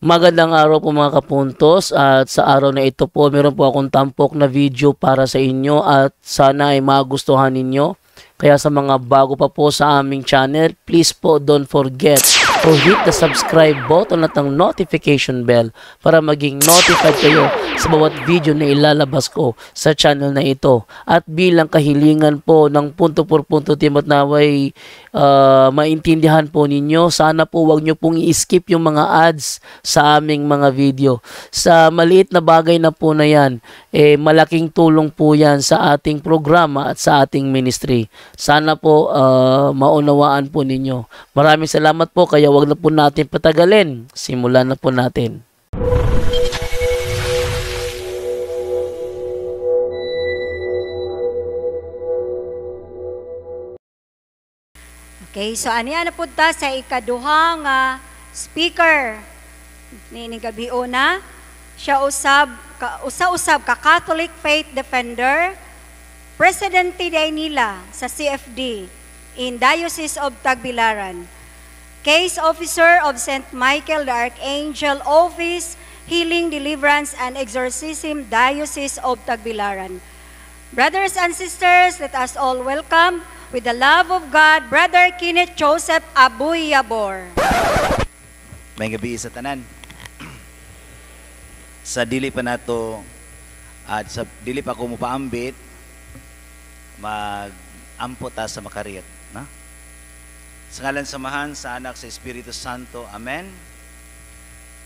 Magandang araw po mga kapuntos, at sa araw na ito po meron po akong tampok na video para sa inyo at sana ay magustuhan ninyo. Kaya sa mga bago pa po sa aming channel, please po don't forget to hit the subscribe button at ang notification bell para maging notified kayo sa bawat video na ilalabas ko sa channel na ito. At bilang kahilingan po ng punto por punto team at naway maintindihan po ninyo, sana po wag nyo pong i-skip yung mga ads sa aming mga video. Sa maliit na bagay na po na yan, malaking tulong po yan sa ating programa at sa ating ministry. Sana po maunawaan po ninyo. Maraming salamat po, kaya wag na po natin patagalin. Simulan na po natin. Okay, so aniya na punta sa ikaduhang speaker ni gabion na. Siya usab ka Catholic Faith Defender, Presidente nila sa CFD in Diocese of Tagbilaran. Case Officer of St. Michael the Archangel Office, Healing, Deliverance, and Exorcism, Diocese of Tagbilaran. Brothers and sisters, let us all welcome, with the love of God, Brother Kenneth Joseph Abuy Yabor. May gabi sa tanan. Sa dili pa nato at sa dili pa ko mupaambit, mag-ampo ta sa makariyat, na? Sa ngalan samahan sa anak sa Espiritu Santo. Amen.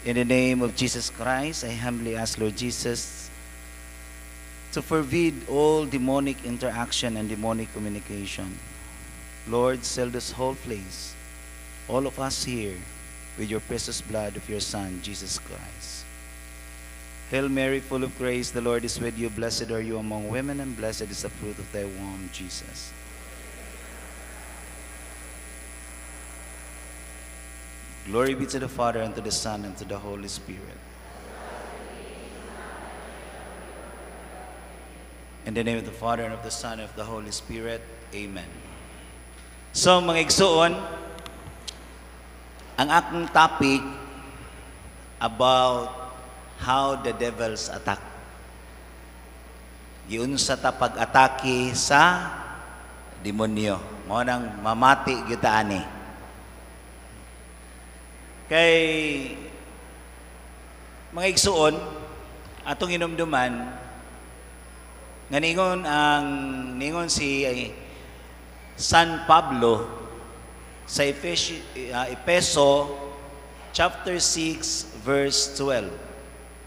In the name of Jesus Christ, I humbly ask Lord Jesus to forbid all demonic interaction and demonic communication. Lord, seal this whole place, all of us here, with your precious blood of your Son, Jesus Christ. Hail Mary, full of grace, the Lord is with you. Blessed are you among women, and blessed is the fruit of thy womb, Jesus. Glory be to the Father, and to the Son, and to the Holy Spirit. In the name of the Father, and of the Son, and of the Holy Spirit. Amen. So, mga igsoon, ang akong topic about how the devils attack. Giunsa ta pag-atake sa demonyo. Mao nang mamati gyud ta ani. Kay mga igsoon, atong inumduman nga ningon si San Pablo sa Efeso chapter 6 verse 12.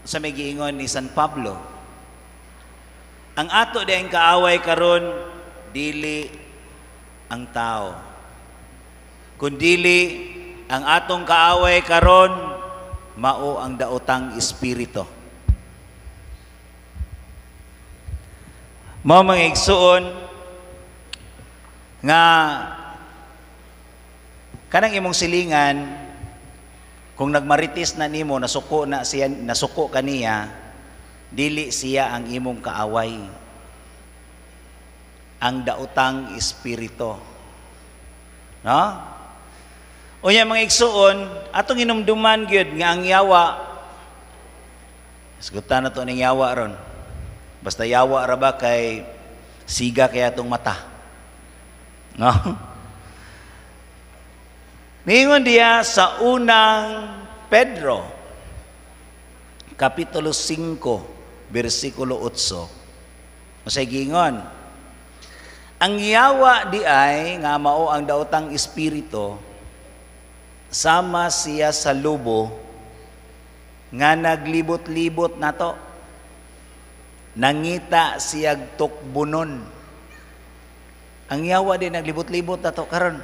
Sa may giingon ni San Pablo, ang ato diayng kaaway karon dili ang tao, kundili ang atong kaaway karon mao ang daotang espiritu. Mao mga igsuon nga kanang imong silingan, kung nagmaritis na nimo, nasuko na siya, nasuko kaniya, dili siya ang imong kaaway, ang daotang espiritu. No? Unya mga igsuon, atong inumduman gyud nga ang yawa, sagutan na to ning yawa ron. Basta yawa ra ba kay siga kaya itong mata. No? Ningon diya sa unang Pedro, Kapitulo 5, versikulo 8. Masay gingon, ang yawa di ay nga mao ang daotang espiritu, sama siya sa lubo nga naglibot-libot nato. Nangita siyag tukbunon. Ang yawa din naglibot-libot na to karon.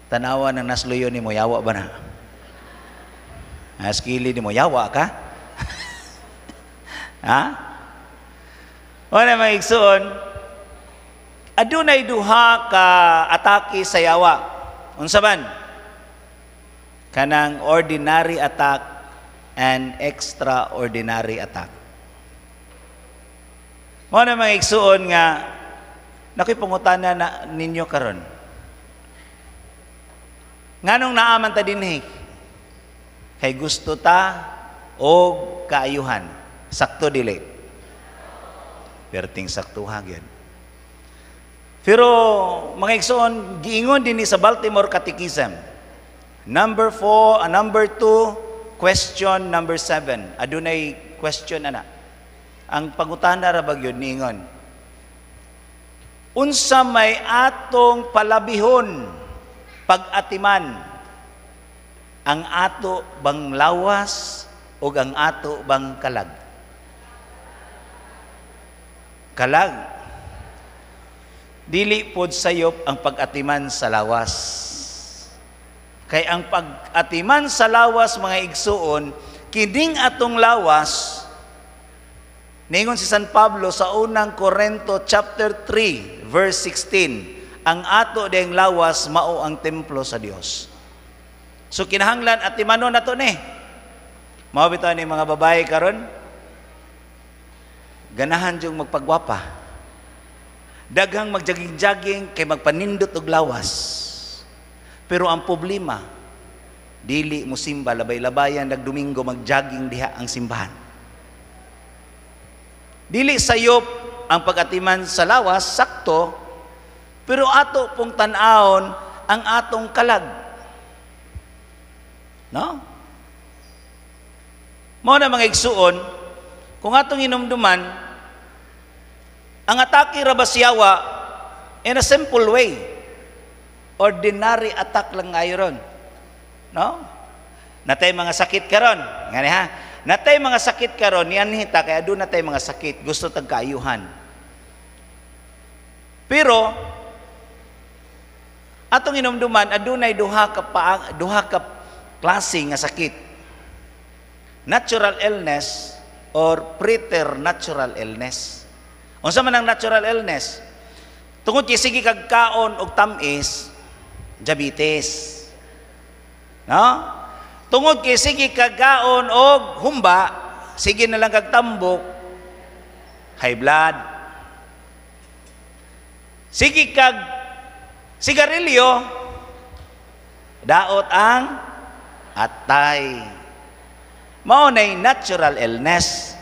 Tanawa ng nasluyo ni mo, yawa ba na? Askili ni mo, yawa ka? Ha? Wala mga igsoon, adunay duha ka atake sa yawa. Unsa man? Kanang ordinary attack and extraordinary attack. Mo na mga igsuon nga nakipangutana na ninyo karon. Nganong naaman ta dinhi? Kay gusto ta o kaayuhan. Sakto dili. Perting sakto hagyan. Pero mga igsoon, giingon din sa Baltimore Catechism. Number 2, question number 7. Adunay question ana. Ang pangutana ra bag yun niingon. Unsa may atong palabihon pag-atiman, ang ato bang lawas o ang ato bang kalag? Kalag. Dili pod sayop ang pag-atiman sa lawas. Kay ang pag-atiman sa lawas, mga igsuon, kining atong lawas, ningon si San Pablo sa unang Corinto chapter 3, verse 16, ang ato ding lawas mao ang templo sa Dios. So kinahanglan atimanon nato ni. Mao bitaw ni mga babae karon, ganahan jung magpagwapa. Daghang magjaging-jaging kay magpanindot og lawas. Pero ang problema, dili mo simba labay-labayan nagdomingo magjogging diha ang simbahan. Dili sayop ang pag-atiman sa lawas, sakto, pero ato pong tan-awon ang atong kalag. No? Mao na mga igsuon, kung atong inumduman, ang atake ra ba siyawa in a simple way. Ordinary attack lang ngayon. No? Natay mga sakit karon. Ngani ha? Natay mga sakit karon, yan hita kaya doon natay mga sakit, gusto tag kaayuhan. Pero atong inumduman adunay duha ka klase nga sakit. Natural illness or preternatural illness. Unsa man ang natural illness? Tungod kay sige kag kaon og tamis, diabetes. No? Tungod kay sige kag kaon og humba, sige na lang kag tambok, high blood. Sige kag sigarilyo, daot ang atay. Mao nay natural illness.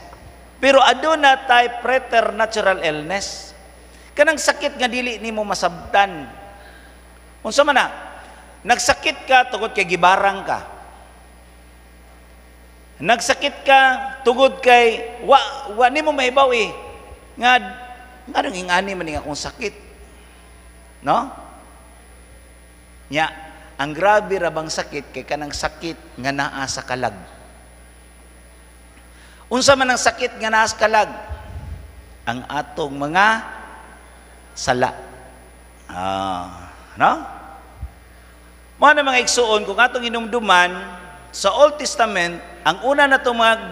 Pero aduna tay preternatural illness. Kanang sakit nga dili nimo masabtan. Unsa man na? Nagsakit ka tungod kay gibarang ka. Nagsakit ka tungod kay wa nimo mahibaw nga nganong ingani man ning akong sakit. No? Nya, ang grabe ra bang sakit kay kanang sakit nga naa sa kalag. Unsa man ang sakit nga naa sa kalag? Ang atong mga sala. No? Mo na mga igsuon kung atong inumduman sa Old Testament, ang una natong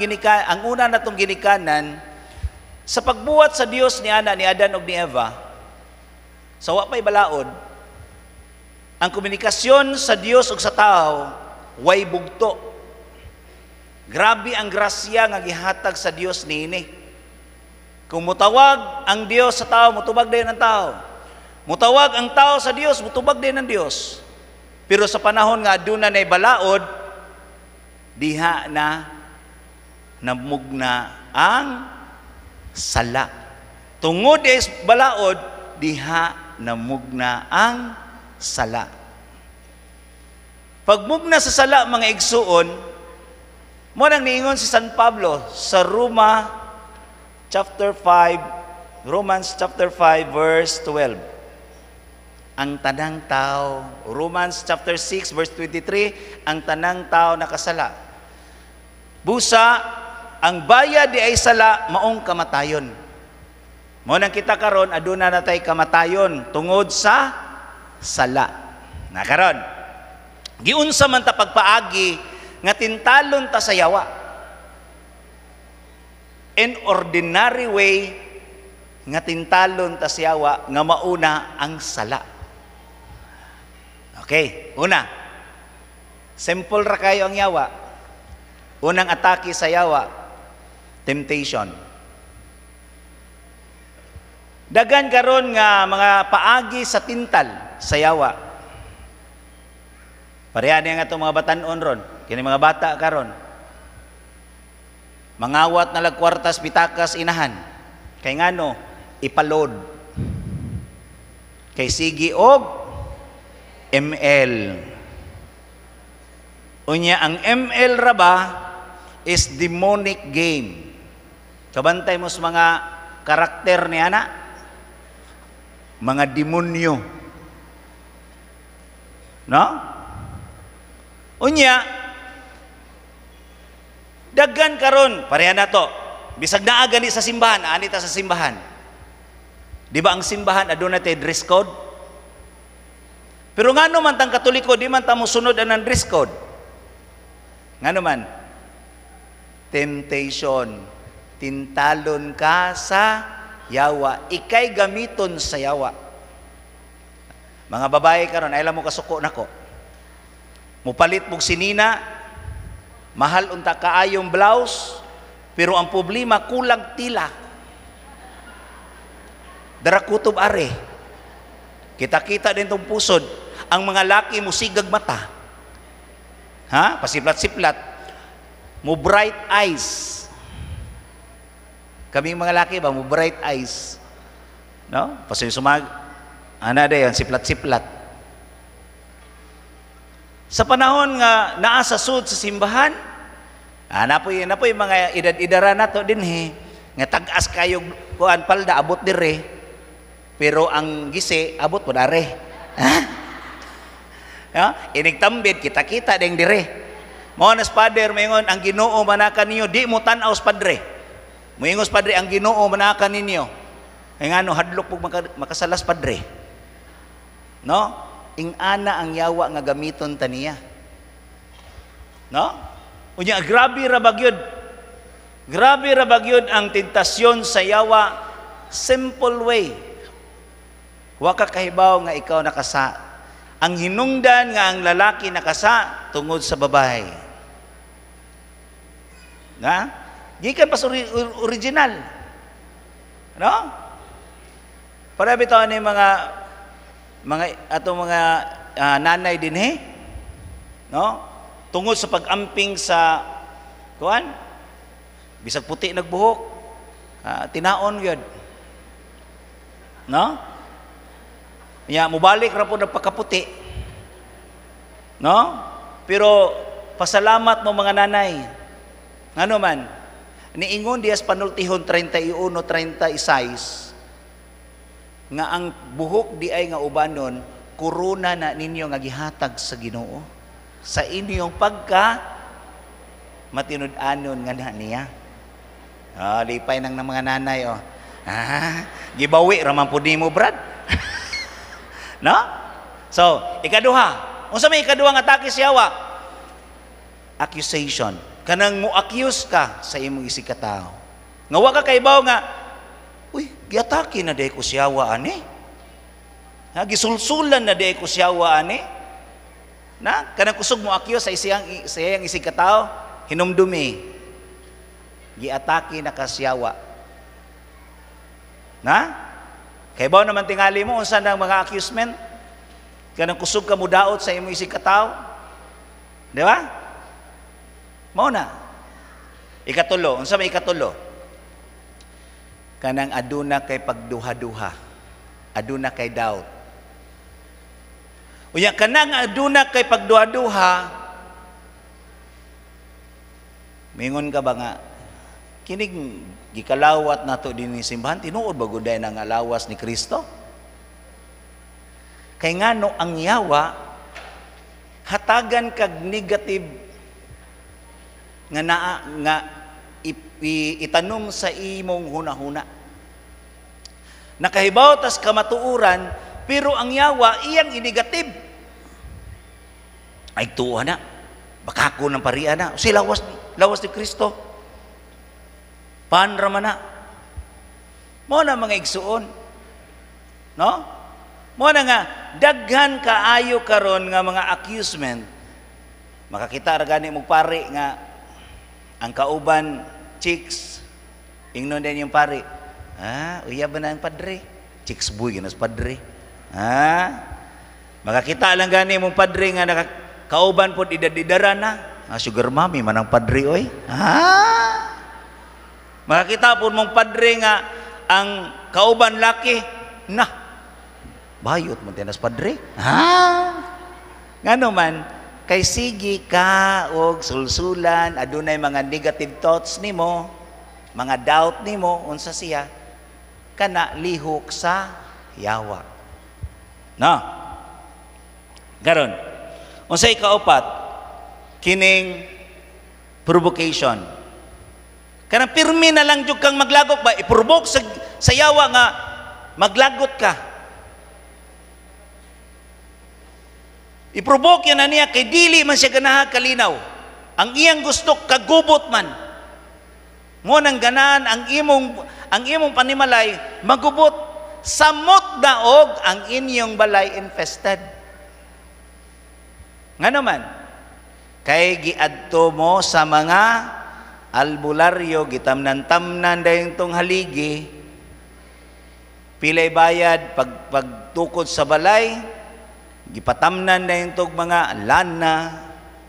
ginikanan sa pagbuhat sa Dios ni Adan ug ni Eva, sa wa pay balaod, ang komunikasyon sa Dios ug sa tao way bugto. Grabe ang grasya nga gihatag sa Dios niini. Kung mutawag ang Dios sa tao, mutubag din ang tao. Mutawag ang tao sa Dios, mutubag din ang Dios. Pero sa panahon nga aduna nay balaod, diha na namugna ang sala. Tungod is balaod, diha namugna ang sala. Pagmugna sa sala, mga igsuon, mo nang niingon si San Pablo sa Romans chapter 5 verse 12. Ang tanang tao, Romans chapter 6 verse 23, ang tanang tao nakasala. Busa, ang bayad di ay sala maong kamatayon. Mo nang kita karon aduna natay kamatayon tungod sa sala. Nakaron. Giunsa man ta pagpaagi nga tintalon ta sa yawa. In ordinary way nga tintalon ta sa yawa nga mauna ang sala. Okay, una. Simple ra kayo ang yawa. Unang atake sa yawa, temptation. Dagan karon nga mga paagi sa tintal sa yawa. Pareha niya nga itong mga batanon ron. kini mga bata karon. Mangawat na lagkwartas pitakas inahan. Kay ngano ipalod. Kay sige og ML. Unya ang ML ra ba is demonic game. Kabantay mo sa mga karakter ni ana, mga demonyo. No? Unya, daggan karon, pareha na to. Bisag naa gani sa simbahan, anita sa simbahan. Di ba ang simbahan aduna tay dress code? Pero ngano man tang Katoliko, di man ta mosunod ang dress code. Ngano man? Temptation. Tintalon ka sa yawa. Ikay gamiton sa yawa. Mga babae karon, ay lang mo kasuko nako. Mupalit mong sinina, mahal unta kaayong blouse, pero ang problema kulang tila. Dara kutob are. Kita-kita din tong pusod, ang mga laki mo sigag mata. Ha? Pasiplat-siplat. Mo bright eyes. Kaming mga laki ba, mo bright eyes. No? Pasay ana day yan, siplat-siplat. Sa panahon nga naa sa sud sa simbahan, napoy mga edad-edara nato din nga tag-as kayo kuan palda abot dire. Pero ang gisi abot po dare. Ha? Inigtambid kita-kita ding dire. Mao nas pader moingon ang Ginoo manakan ninyo di mo tan-aw sa padre. Moingos padre ang Ginoo manakan ninyo. Ay ngano hadlok pug makasalas padre. No? Ing ana ang yawa nga gamiton taniya. No? Unya grabe ra bagyod. Grabe ra bagyod ang tentasyon sa yawa, simple way. Wa ka kahibaw nga ikaw nakasa. Ang hinungdan nga ang lalaki nakasa tungod sa babae. Na? Gikan pas original. No? Para bitaw ni mga atong mga nanay din no? Tungod sa pag-amping sa kuan, bisag puti nagbuhok, tinaon gyud. No? Ya, mubalik ra po nagpakaputi. No? Pero pasalamat mo mga nanay. Ngano man? Niingon Dias panultihon 31:36 nga ang buhok di ay nga ubanon kuruna na ninyo nga gihatag sa Ginoo sa inyong pagka matinud-anon nga na niya. Lipay nang mga nanay gibawi ra man pud nimo brad. No? So, ikaduha. Unsa may ikaduha nga atake sa yawa? Accusation. Kanang mo-accuse ka sa imong isikataw. Nga wa ka kaibaw nga uy, giatake na day ko siyawa ani. Gisulsulan na day ko siyawa ani. Na, kanang kusog mo akyo sa isiyang isig katao, hinumdumi. Giatake na kasyawa. Na? Kay baw naman tingali mo unsa nang mga accusement? Kanang kusog ka mudaot sa imong isig katao. Di ba? Mao na. Ikatulo, unsa may ikatulo? Kanang aduna kay pagduha-duha. Aduna kay doubt. Unya kanang aduna kay pagduha-duha, mingon ka ba nga, kinig gikalawat nato din ni simbahan, tinuod ba guday nang alawas ni Kristo? Kay ngano ang yawa, hatagan kag negative nga itanom sa imong hunahuna. Nakahibaw tas kamatuuran, pero ang yawa iyang inigatib. Ay tuwa na. Baka ako ng parian na. Si lawas ni Kristo. Panra man na. Mo na mga igsuon. No? Mo na nga daghan kaayo karon nga mga accusement. Makakita ra gani mo pare nga ang kauban chicks ingnon din yung pare. Uya ba na ang padre? Chicks boy ginas padre. Makakita lang gani mong padre nga nakakauban po idadidara na. Sugar mommy manang padre oy. Makakita po mong padre nga ang kauban laki na bayot mo tinas padre. Ngano man kay sige ka og sulsulan adunay mga negative thoughts nimo, mga doubt nimo unsa siya kana lihok sa yawa. No. Karon unsay kaupat kining provocation. Kanang pirmi na lang jud kang maglagok ba iprovoke sa yawa nga maglagot ka. Iprovoke yan na niya kay dili man siya ganahan kalinaw. Ang iyang gusto kagubot man. Mo nang ganahan ang imong panimalay magubot samot daog ang inyong balay infested. Nga naman kay giadto mo sa mga albularyo gitamnan-tamnan dayong tong haligi pilay bayad pagtukod sa balay gipatamnan na yung mga lana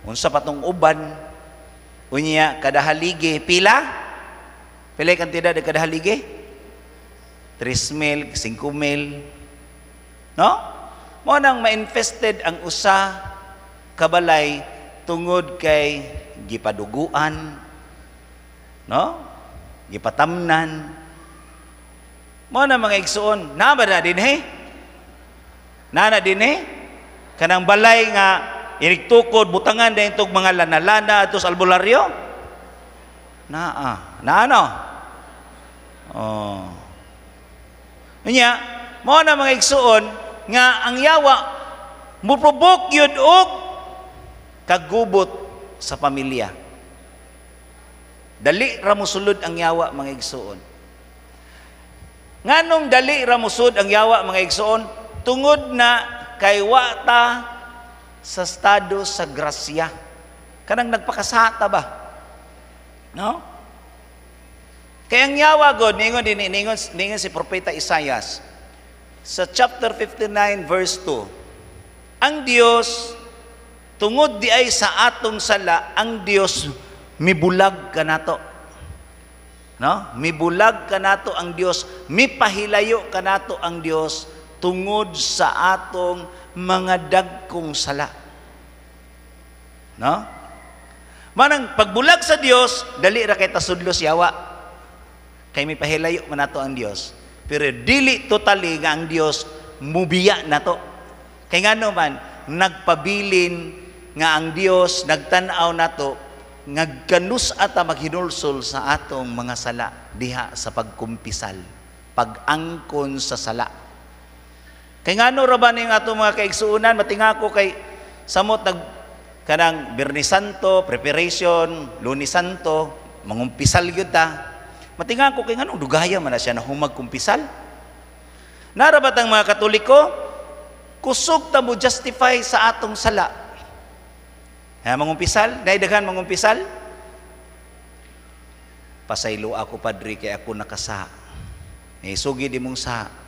unsa patong uban unya kada haligi pila kantidad kada haligi 3,000 5,000 no mo nang ma-infested ang usa ka balay tungod kay gipaduguan no gipatamnan mo na mga igsuon na ba na dinhi kanang balay nga iniktukod butangan dahil itong mga lana-lana at albularyo na ano niya mo na mga igsuon nga ang yawa muprovok yun og kagubot sa pamilya dali ra mosulod ang yawa mga igsuon nganong dali ra mosulod ang yawa mga igsuon tungod na kay wata sa estado sa grasya kanang nagpakasata ba no kay ang yawa god ningon si propeta Isaias sa chapter 59 verse 2 ang Dios tungod di ay sa atong sala ang Dios mibulag kanato no mibulag kanato ang Dios mipahilayo kanato ang Dios tungod sa atong mga dagkong sala. No? Manang pagbulag sa Dios, dali ra kay tasudlos yawa. Kay may pahilayo man nato ang Dios. Pero dili totally nga ang Dios mubiya nato. Kay ngano man nagpabilin nga ang Dios nagtan-aw nato ngagkanus ata maghinulsol sa atong mga sala diha sa pagkumpisal, pag-angkon sa sala. Kay ngano ra ba ning ato mga kaigsuunan matingako kay samot kanang Biyernes Santo preparation, Lunes Santo mangumpisal gyud ta. Matingako kay ngano dugaya man na siya na humag kumpisal. Nara ba tang mga Katoliko kusog ta mo justify sa atong sala. Mangumpisal, daghan mangumpisal. Pasaylo ako padre kay ako nakasa. Sugi di mong sa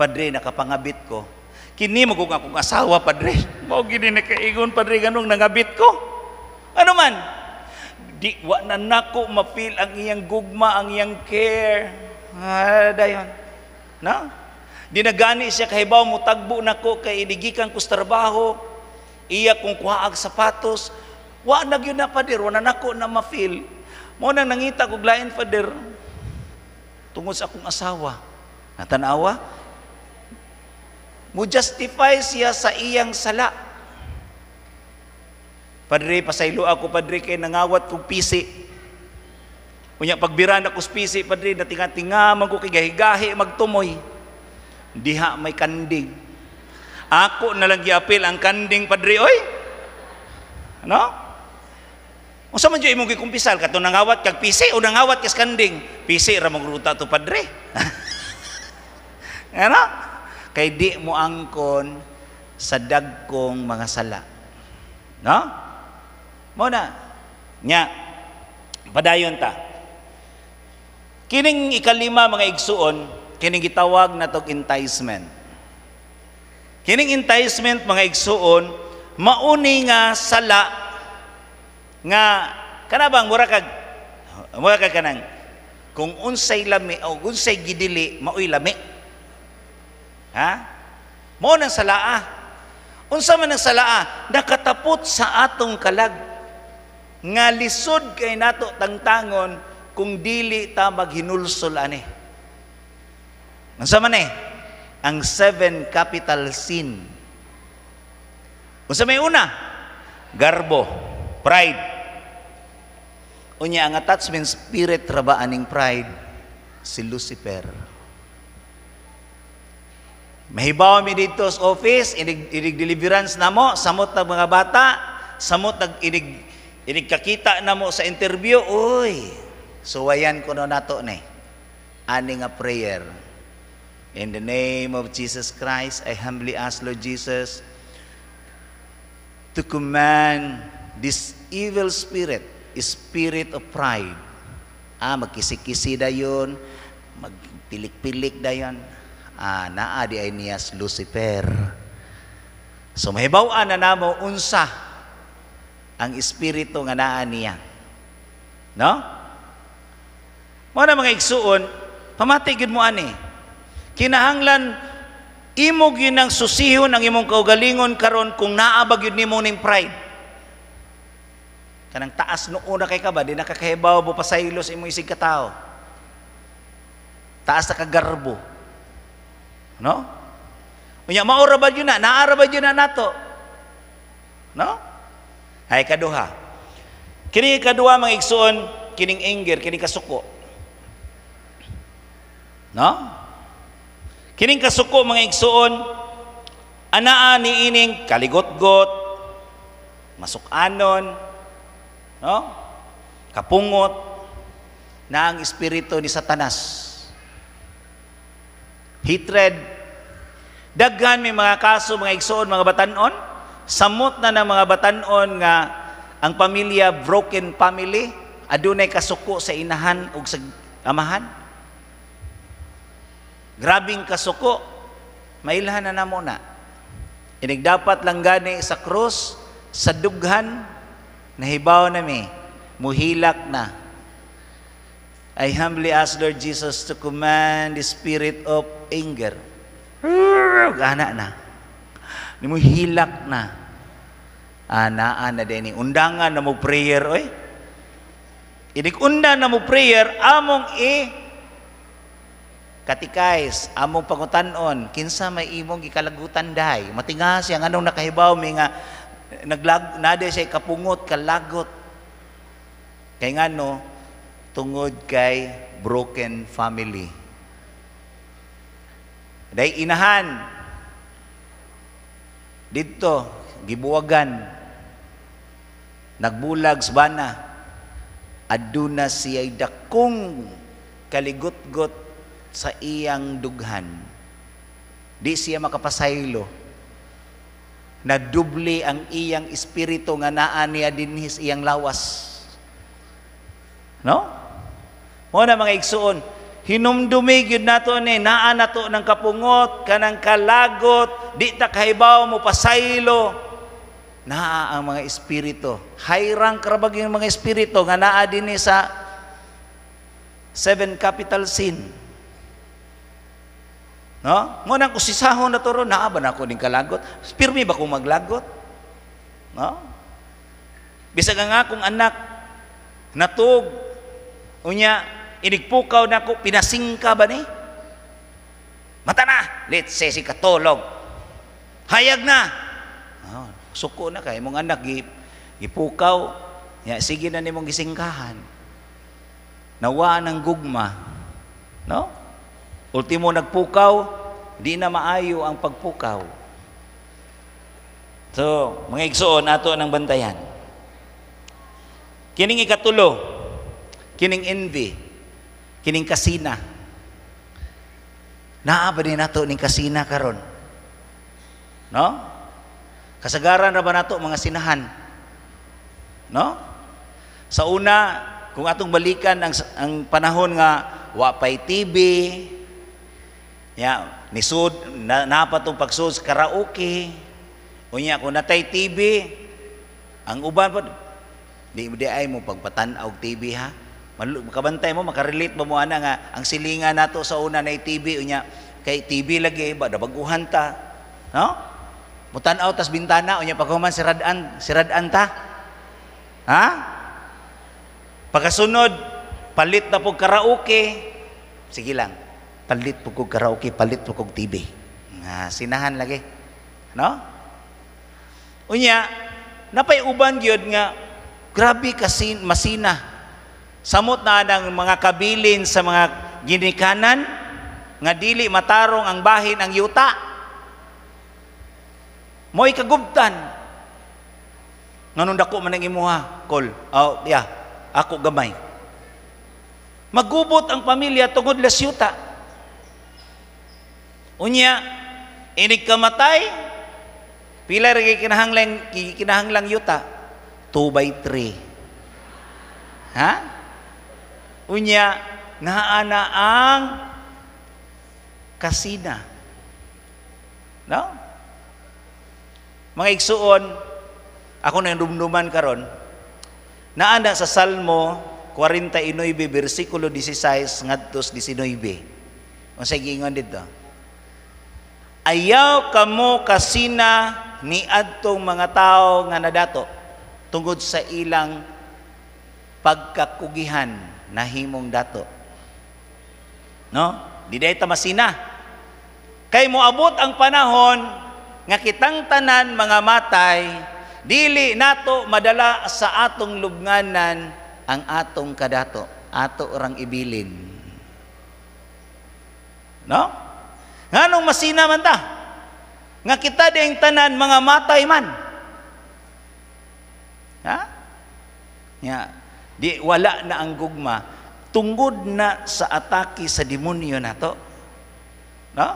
padre nakapangabit ko. Kini mo kung akong asawa padre. Mao gini nakaingon padre ganong nangabit ko. Ano man? Di wa na nako mapil ang iyang gugma, ang iyang care. Dayon. Na? Di nagani siya kahibaw mo tagbo nako kay inigikan ko sa trabaho. Iya kung kuhaag sapatos. Wa na gyud na padre, wa na nako na mapil. Mo nang nangita ko lain padre. Tungod sa akong asawa. Natanawa? Mo justify siya sa iyang sala. Padre, pasaylo ako padre kay nangawat kong pisi. Unya pagbiran ako sa pisi padre, natinga-tinga man ko kay gahi-gahi magtumoy. Diha may kanding. Ako na lang giapil ang kanding padre oy. Ano? Unsa man jud imong gikumpisal kato nangawat kag pisi o nangawat kag kanding? Pisi ra mong ruta to padre. Ano? Kay di mo angkon sa dagkong mga sala. No? Mo na. Nya. Padayon ta. Kining ikalima mga igsuon, kining gitawag na tog enticement. Kining enticement mga igsuon, mauni nga sala nga kanabang mura kag kanang kung unsay lami o unsay gidili maoy lami. Ha? Mao nang salaa. Unsa man ang salaa? Nakatapot sa atong kalag. Nga lisod kay nato tangtangon kung dili ta maghinulsol ani. Unsa man ang 7 capital sin. Unsa may una? Garbo, pride. Unya ang attachment spirit raba aning pride si Lucifer. Mahibaw mi dito sa office, inig deliverance namo, samot ng mga bata, samot inig kakita namo sa interview, uy, suwayan ko na nato ni. Ani nga prayer. In the name of Jesus Christ, I humbly ask Lord Jesus to command this evil spirit of pride. Magkisi-kisi dayon, magpilik-pilik dayon. Naa di ay niyas Lucifer. So mahibaw-an na namo unsa ang espiritu nga naa niya. No? Mo na mga igsuon, pamati gid mo ani. Kinahanglan imo gyud ang susihon ang imong kaugalingon karon kung naa ba gyud nimo ning pride. Kanang taas noo na kay ka ba, di nakakahibaw mo pasaylo sa imong isig katao. Taas na kagarbo. No? Unya maura ba yun na? Naara ba yun na nato? No? Ay kaduha. Kini kaduha mga igsuon, kining anger, kining kasuko. No? Kining kasuko mga igsuon, anaa ni ining kaligot-got, masukanon, no? Kapungot na ang espiritu ni Satanas. Hatred. Daghan may mga kaso, mga igsoon, mga batanon. Samot na ng mga batanon nga ang pamilya, broken family, adunay kasuko sa inahan o sa amahan. Grabing kasuko. Mailhan na namo na. Inigdapat lang gani sa krus, sa dughan, nahibaw na mi, muhilak na. I humbly ask Lord Jesus to command the spirit of anger. Gana na. Nimuhilak na. Anaan na din. Undangan na mo prayer, oy. Inig-undan na mo prayer, among katikais, among pangutanon, kinsa may imong gikalagutan dahi. Matinga siya, anong nakahibaw, may nga, nade siya kapungot, kalagot. Kaya nga no, tungod kay broken family. Day inahan dito gibuwagan nagbulag sa bana aduna siya'y dakong kaligot-got sa iyang dughan. Di siya makapasaylo. Nadubli ang iyang espiritu nga naa niya dinhis iyang lawas. No? Mo na mga igsuon, hinumdumi gyud nato ni naa nato ng kapungot kanang kalagot, di ta kahibaw mo pasaylo. Naa ang mga espiritu. High rank rabag yung mga espiritu nga naa dinhi sa 7 capital sin. No? Mo nang usisahon na to ron, naa ba na ako ning kalagot? Pirmi ba kung maglagot? No? Bisag nga akong anak natug unya inigpukaw na ko, pinasingka ba ni? Mata na! Let's say si katulog. Hayag na! Oh, suko na kay mong anak, gipukaw. Ya, sige na ni mong gisingkahan. Nawa ng gugma. No? Ultimo nagpukaw, di na maayo ang pagpukaw. So, mga igsoon, ato ng bantayan. Kining ikatulo, kining envy, kining kasina. Naa ba din nato ning kasina karon? No? Kasagaran ra ba nato mga sinahan? No? Sa una, kung atong balikan ang panahon nga wa pay TV, ya, nisud napa tong pagsud sa karaoke. Unya kung natay TV, ang uban pa Di ay mo pagpatanaw og TV ha. Makabantay mo, makarelate mo ana nga ang silingan nato sa una na TV unya kay TV lagi ba dabaguhan ta. No? Mutanaw tas bintana unya paghuman siradan ta. Ha? Pagkasunod palit na pug karaoke. Sige lang. Palit pug karaoke, palit pug TV. Nga sinahan lagi. No? Unya napay uban gyud nga grabe kasi masina. Samot na ng mga kabilin sa mga ginikanan nga dili matarong ang bahin ang yuta. Mo'y kagubtan. Nganong dako man ang imuha, Kol. Oh, yeah, ako gamay. Magubot ang pamilya tungod las yuta. Unya, inig kamatay, pila rin kinahanglang yuta? 2/3. Ha? Unya, naana ang kasina. No? Mga igsuon, ako na dumduman karon, naana sa Salmo 49 versikulo 16 ngadto 19. Unsay giingon dito? Ayaw kamo kasina ni adtong mga tao nga nadato tungod sa ilang pagkakugihan na himong dato. No? Di day ta masina. Kay moabot ang panahon nga kitang tanan mga matay, dili nato madala sa atong lubnganan ang atong kadato, ato orang ibilin. No? Nganong masina man ta? Nga kita ding tanan mga matay man. Ha? Ya, di wala na ang gugma tungod na sa atake sa demonyo nato. No?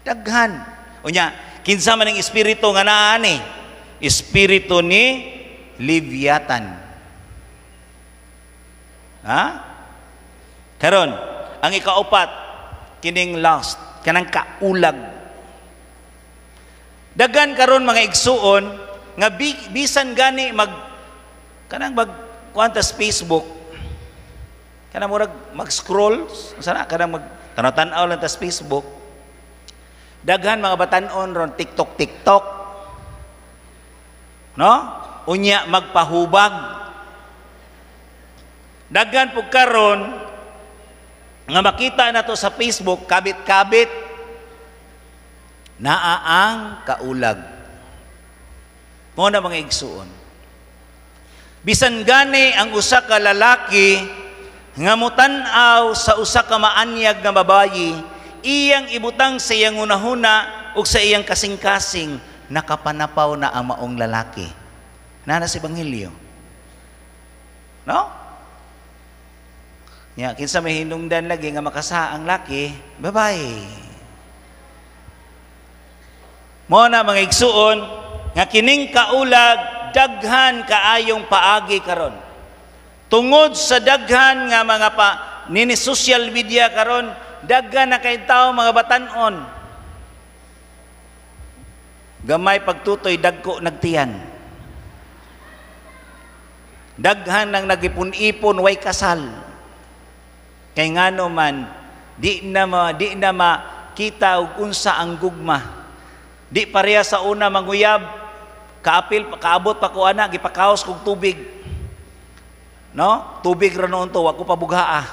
Daghan. Unya, kinsa man ang espiritu nga naa ni? Espiritu ni Leviathan. Ha? Karon, ang ikaupat kining lust, kanang kaulag. Daghan karon mga igsuon nga bisan gani kanang kuantas Facebook, kanang murag mag-scroll sana kanang tanaw-tanaw lang tas Facebook. Daghan mga batan-on ron TikTok. No? Unya magpahubag. Daghan pug karon nga makita nato sa Facebook kabit-kabit naa ang kaulag. Mo na mga igsuon. Bisan gani ang usa ka lalaki nga mutan-aw sa usa ka maanyag nga babayi, iyang ibutang sa iyang hunahuna ug sa iyang kasing-kasing, nakapanapaw na ang maong lalaki. Nana sa Ebanghelyo. No? Ya, kinsa may hinungdan lagi nga makasa ang laki, babae. Mo na mga igsuon nga kining kaulag daghan kaayong paagi karon. Tungod sa daghan nga mga nini social media karon, daghan na kay tao mga batan-on. Gamay pagtutoy dagko nagtiyan. Daghan nang nagipon-ipon way kasal. Kay ngano man di na makita og unsa ang gugma. Di pareha sa una manguyab, kaabot pa ko ana gipakaos kog tubig. No? Tubig ra noon to, wa ko pabughaa.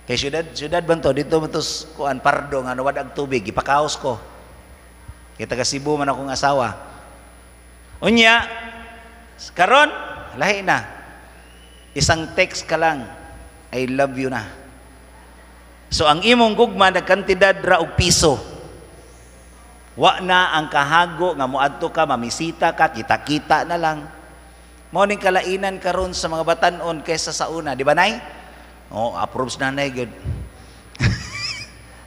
Kay syudad banto dito man to kuan pardo nga nawad ang tubig gipakaos ko. Kita ka Cebu man akong asawa. Unya karon lahi na. Isang text ka lang, I love you na. So ang imong gugma nagkantidad ra og piso. Wa na ang kahago nga moadto ka, mamisita ka, kita-kita na lang. Mao ning kalainan karon sa mga batan-on kaysa sa una, di ba nay? Oh, approves na nay good.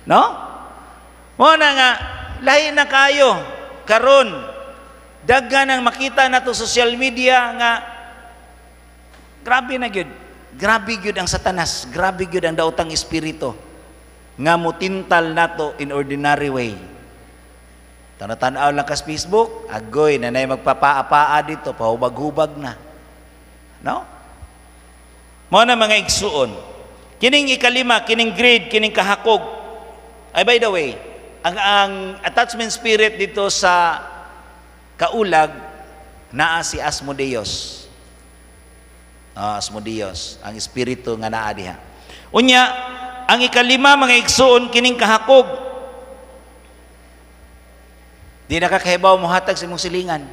No? Mao na nga lahi na kayo karon. Daghan ang makita nato social media nga grabe na gyud. Grabe gyud ang Satanas, grabe gyud ang daotang espiritu nga mutintal nato in ordinary way. Tanatanaw lang ka sa Facebook, agoy, nanay magpapaapaa dito, pahubag-hubag na. No? Mao na mga igsuon. Kining ikalima, kining grade, kining kahakog. Ay, by the way, ang attachment spirit dito sa kaulag, naa si Asmodeus. Asmodeus, ang espiritu nga naa diha. Unya, ang ikalima, mga igsuon, kining kahakog. Di nakakahibaw mo hatag sa imong silingan.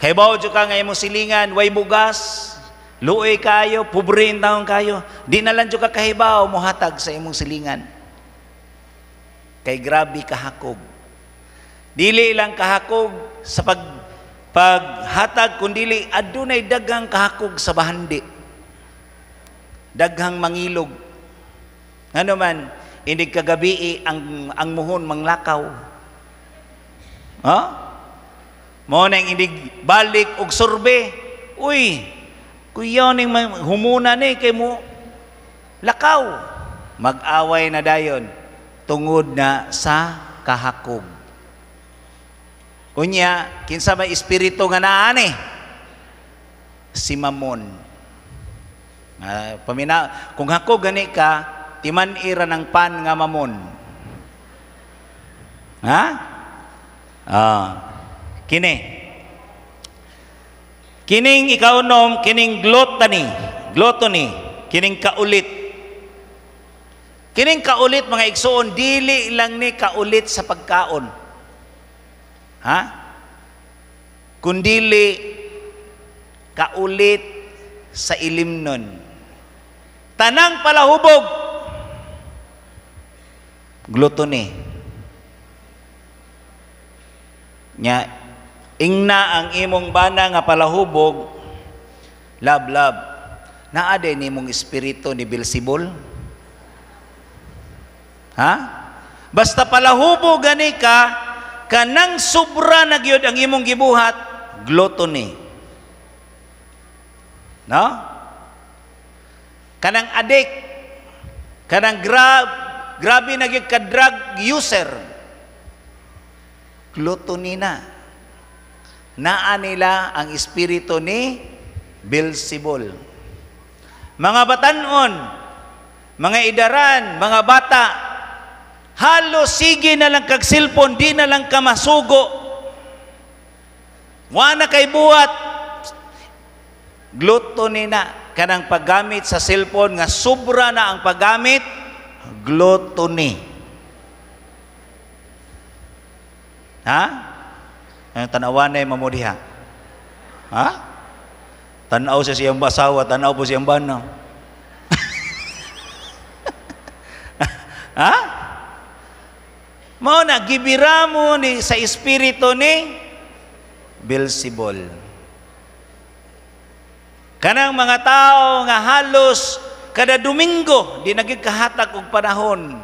Kahibaw dyan ka nga imong silingan, way bugas, luoy kayo, pobre in taon kayo. Di na lang dyan ka kahibaw mo hatag sa imong silingan. Kay grabe kahakog. Dili lang kahakog sa paghatag, kundili adunay daghang kahakog sa bahandi. Daghang mangilog. Ano man, hindi kagabi ang muhon manglakaw. Mo nang hindi balik og sorbe. Uy, kuya ning humuna ni kay mo lakaw. Mag-away na dayon tungod na sa kahakog. Unya, kinsa may espiritu nga naa ni? Si Mamon. Kung hakog gani ka, timan-ira ng pan nga Mamon. Ha? Kining ikaunom, kining gluttony, kining kaulit. Kining kaulit, mga igsoon, dili lang ni kaulit sa pagkaon. Ha? Kundili kaulit sa ilimnon. Tanang palahubog. Gluttony. Nya, ingna ang imong bana nga palahubog, lab, naade ni mong espiritu ni Beelzebul? Ha? Basta palahubog gani ka, kanang sobra na gyud ang imong gibuhat, gluttony. No? Kanang addict, kanang grabe na gyud ka drug user, gluttony na. Naa nila ang espiritu ni Beelzebul. Mga batanon, mga idaran, mga bata, halos sige na lang kag cellphone, di na lang ka masugo. Wa na kay buhat. Gluttony na. Kanang paggamit sa cellphone nga sobra na ang paggamit, gluttony. Ha? Ang tanawan na yung mamudiha. Ha? Tanaw sa siyang basawa, tanaw po siyang banaw. Ha? Mao na, gibira mo ni, sa espiritu ni Beelzebul. Kanang mga tao nga halos kada Domingo, di nagikahatag og panahon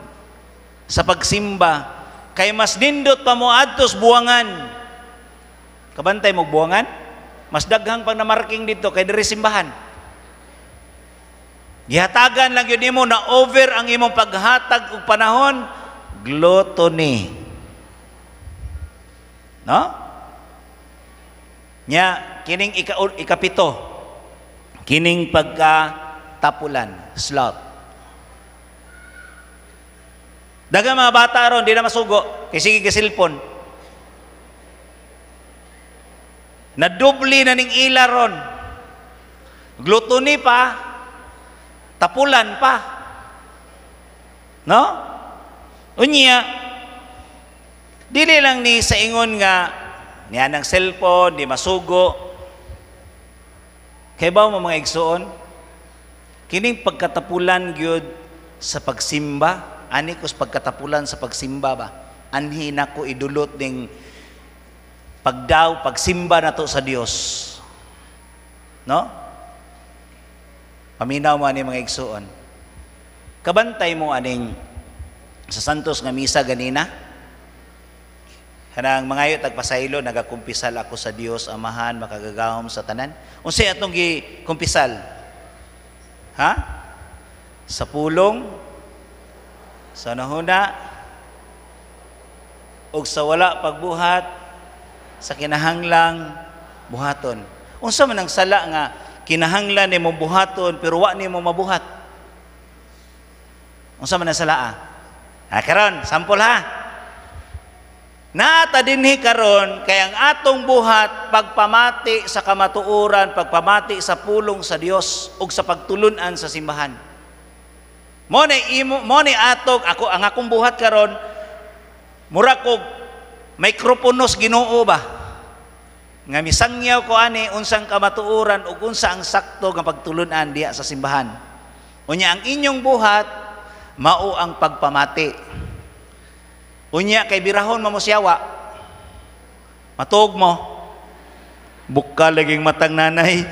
sa pagsimba. Kay mas nindot pa mo adtos buwangan. Kabantay mo buwangan? Mas daghang pang namarking dito kay diri simbahan. Gihatagan lang yun mo na over ang imong paghatag og panahon, gluttony. No? Nya, kining ikapito, kining pagkatapulan, sloth. Daga mga bata ron, di na masugo. Kaya sige kasilpon. Nadubli na ning ila ron. Gluttony pa. Tapulan pa. No? Unya, dili lang ni sa ingon nga niya ng cellphone, di masugo. Kaya ba mo mga igsoon? Kining pagkatapulan gyud sa pagsimba, ani ko sa pagkatapulan sa pagsimba ba? Anhi na ko idulot ning pagsimba na to sa Dios. No? Paminaw mo ani mga igsoon. Kabantay mo aning sa Santos nga misa ganina. Kanang mangayot tagpasaylo, nagakumpisal ako sa Dios Amahan, makagagahom sa tanan. Unsay atong gikumpisal? Ha? Sa pulong, sa nahuna, ug sa wala pagbuhat sa kinahanglang buhaton. Unsa man ang sala nga kinahanglan nimo buhaton pero wa nimo mabuhat? Unsa man ang sala? Karon, sampol ha. Naata dinhi karon kay ang atong buhat pagpamati sa kamatuoran, pagpamati sa pulong sa Dios ug sa pagtulunan sa simbahan. Mo ni atog ako ang akong buhat karon mura kog mikroponos Ginoo ba nga misangyaw ko ani unsang kamatuoran ug unsa ang sakto nga pagtulunan diha sa simbahan. Unya ang inyong buhat mao ang pagpamati. Unya kay birahon mo siyawa. Matuog mo. Bukal laging matang nanay.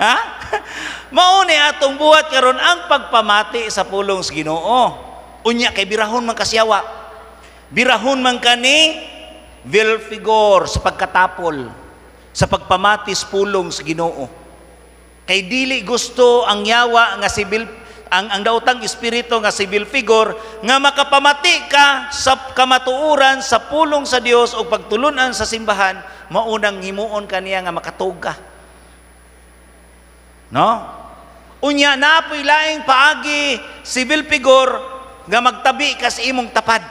Ha? Mao ni atong buhat karon ang pagpamati sa pulong sa Ginoo. Unya kay birahon man kasyawa. Birahon man kani vil figure sa pagkatapol sa pagpamatis pulong sa Ginoo. Kay dili gusto ang yawa nga sibil ang daotang espiritu nga sibil figure nga makapamati ka sa kamatuoran sa pulong sa Dios o pagtulunan sa simbahan, maunang himuon kaniya nga makatug ka. No? Unya napoy laing paagi sibil figure nga magtabi ka sa imong tapad.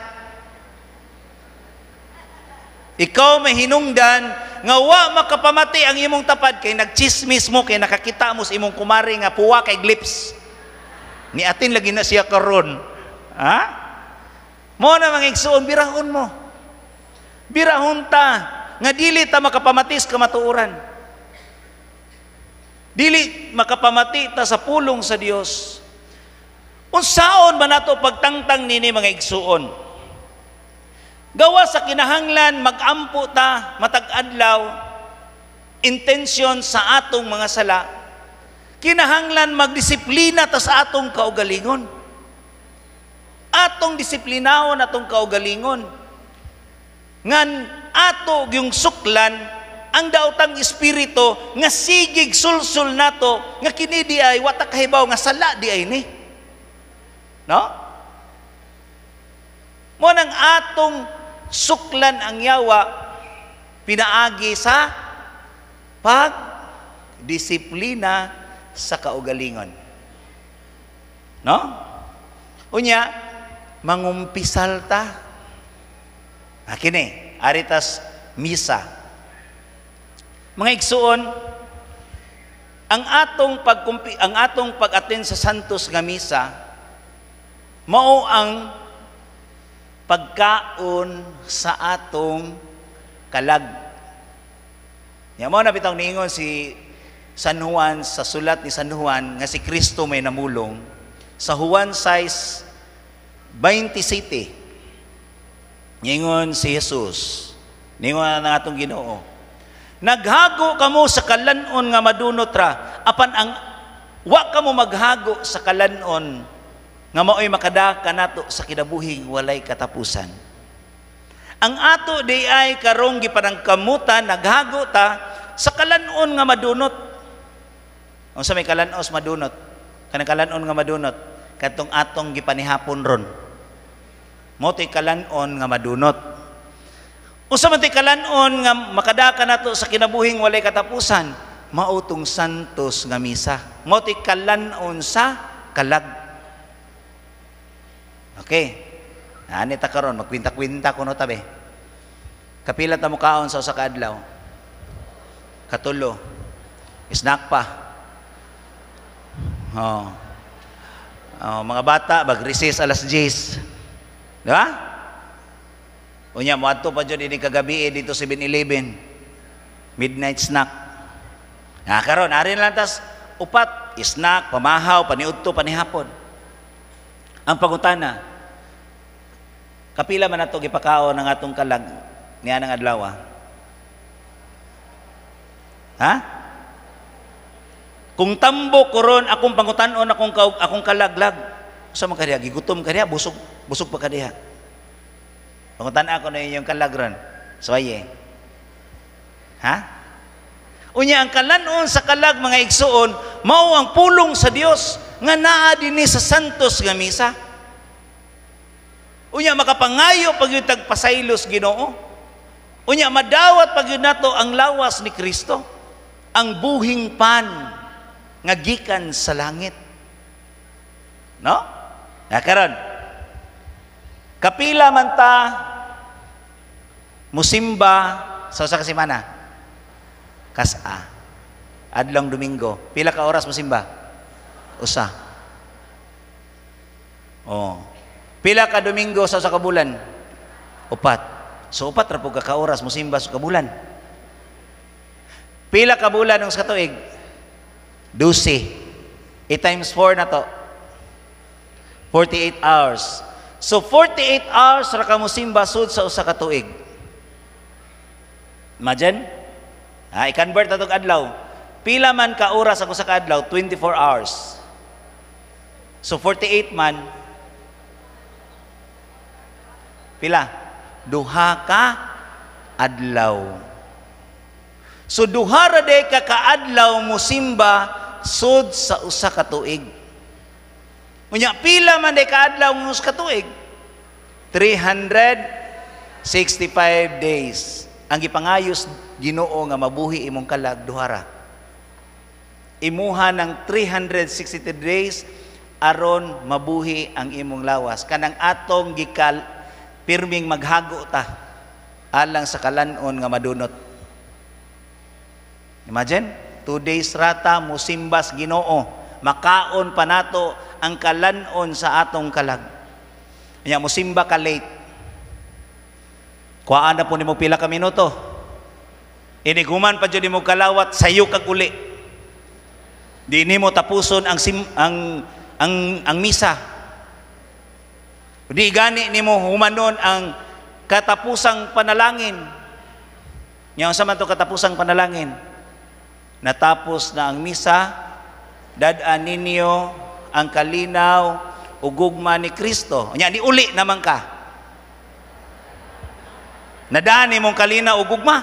Ikaw may hinungdan nga wa makapamati ang imong tapad kay nagchismis mo kay nakakita mo sa imong kumari nga puwa kay glips. Ni atin lagi na siya karon. Ha? Mo na mga igsuon, birahon mo. Birahon ta nga dili ta makapamatis kamatuoran. Dili makapamati ta sa pulong sa Dios. Unsaon man nato pagtangtang nini mga igsuon? Gawa sa kinahanglan magampo ta matag adlaw intensyon sa atong mga sala. Kinahanglan magdisiplina ta sa atong kaugalingon. Atong disiplinahon atong kaugalingon. Ngan ato yung suklan ang daotang espiritu nga sigig sulsul nato nga kini di ay wa ta kahibaw nga sala di ay ni. No? Mo nang atong suklan ang yawa pinaagi sa pagdisiplina sa kaugalingon. No? Unya, mangumpisal ta. Kini, aritas misa. Mga igsuon, ang atong pag-attend sa santos nga misa mao ang pagkaon sa atong kalag. Nya mo na bitong niingon si San Juan sa sulat ni San Juan nga si Kristo may namulong sa Juan 6:27. Niingon si Jesus, niingon na atong Ginoo, naghago kamo sa kalanon nga madunot ra, apan ang wa kamo maghago sa kalanon nga mao'y makadaka nato sa kinabuhing walay katapusan. Ang ato di ay karong gipanangkamutan naghago ta sa kalanon nga madunot. Unsa may kalanos madunot? Kanang kalanon nga madunot kadtong atong gipanihapon ron. Mo to'y kalanon nga madunot. Unsa man to'y kalanon nga makadaka nato sa kinabuhing walay katapusan? Mao tong santos nga misa. Mo to'y kalanon sa kalag. Okay. Ani ta karon magkwinta-kwinta kuno tabi. Kapila ta mo kaon sa usa ka adlaw? Katulo. Snack pa. Mga bata mag-recess alas 10. Di ba? Unya mo adto pa jud ini kagabi dito 7-Eleven. Midnight snack. Karon ari lang tas upat snack, pamahaw, paniudto, panihapon. Ang pangutana, kapila man nato gipakaon ng atong kalag niya ng adlaw? Ha? Kung tambo koron akong pangutanon akong kalaglag, sa man kadiha gigutom kadiha, busog pa kadiha. Pangutan ako na inyong kalagron. Suwaye. Ha? Unya ang kalanon sa kalag mga igsuon mao ang pulong sa Dios nga naa dinhi sa santos nga misa. Unya makapangayo pag yung tagpasaylos Ginoo. Unya madawat pag yun nato ang lawas ni Kristo, ang buhing pan nga gikan sa langit. No? Karon, kapila man ta musimba sa usa ka semana? Kasa. Adlong Domingo. Pila ka oras musimba? Usa. Oh. Pila ka Domingo sa usa ka bulan? 4. So 4 ra pud ka oras musimba sa kabulan. Pila ka bulan ng sa tuig? 12. 8 times 4 na to. 48 hours. So 48 hours ra ka musimba sud sa usa ka tuig. Imagine? I-convert na itong adlaw. Pila man ka oras ako sa kadlaw? 24 hours. So 48 man. Pila? Duha ka adlaw. So duha ra day ka kaadlaw mo simba sud sa usa ka tuig. Unya pila man day kaadlaw mo sa tuig? 365 days. Ang gipangayos Ginoo nga mabuhi imong kalag duhara. Imuha ng 360 days aron mabuhi ang imong lawas. Kanang atong gikal pirming maghago ta alang sa kalanon nga madunot. Imagine, 2 days rata musimbas Ginoo, makaon pa nato ang kalanon sa atong kalag. Nya musimba ka late. Kuhaan na po nimo pila ka minuto. Iniguman pa jud nimo kalawat sayo kag uli. Di nimo tapuson ang misa. Di gani nimo humanon ang katapusang panalangin. Nya sa man to katapusang panalangin? Natapos na ang misa, dad-an ninyo ang kalinaw ug gugma ni Kristo. Nya di uli naman ka. Nadaan nimong kalinaw ug gugma.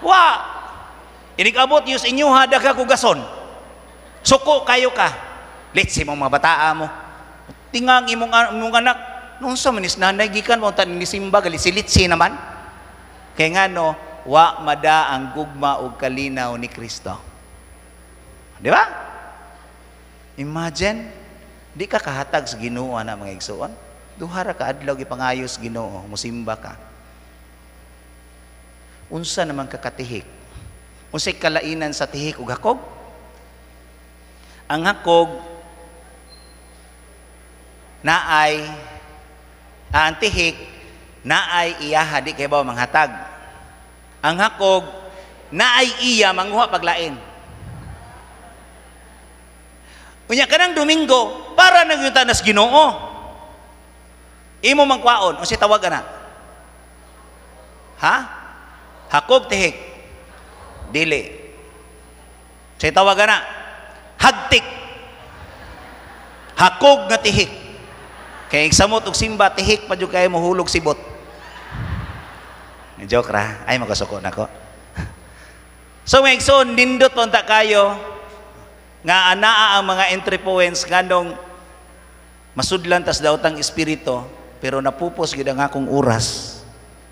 Wa! Inig-abot yus inyo ha, daga kugason. Suko kayo ka. Litsi mong mga bataa mo. Tingang imong anak, noon sa manis nanay, gikan mo, tanin ni Simba, litsi naman. Kaya nga no, wa mada ang gugma o kalinaw ni Kristo. Di ba? Imagine, di ka kahatag sa Ginoo na mga igsuon. Duhara ka adlaw ipangayos Ginoo, musimba ka. Unsa naman kakatihik? Unsay kalainan sa tihik ug hakog? Ang hakog naay ang tihik naay iyaha di kay ba manghatag. Ang hakog naay iya manguha paglain. Unya kanang Domingo para nagyunta nas Ginoo. Imo mangkwaon unsay tawag ana? Ha? Hakog tihik. Dili. Say tawagan na. Hagtik. Hakog nga tihik. Kaya igsamot og simba tihik pa jud kay mohulog sibot. Joke ra. Ay makasuko nako. So may igsoon nindot punta kayo nga anaa ang mga entry points nganong masudlan tas daw tang espiritu pero napupos gid ang akong oras.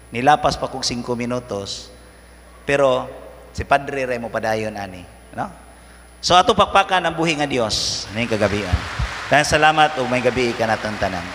Nilapas pa kog 5 minutos. Pero si Padre Remo padayon ani, no? So ato pakpakan ang buhi nga Dios ning kagabian. Salamat ug may gabi ka natong tanan.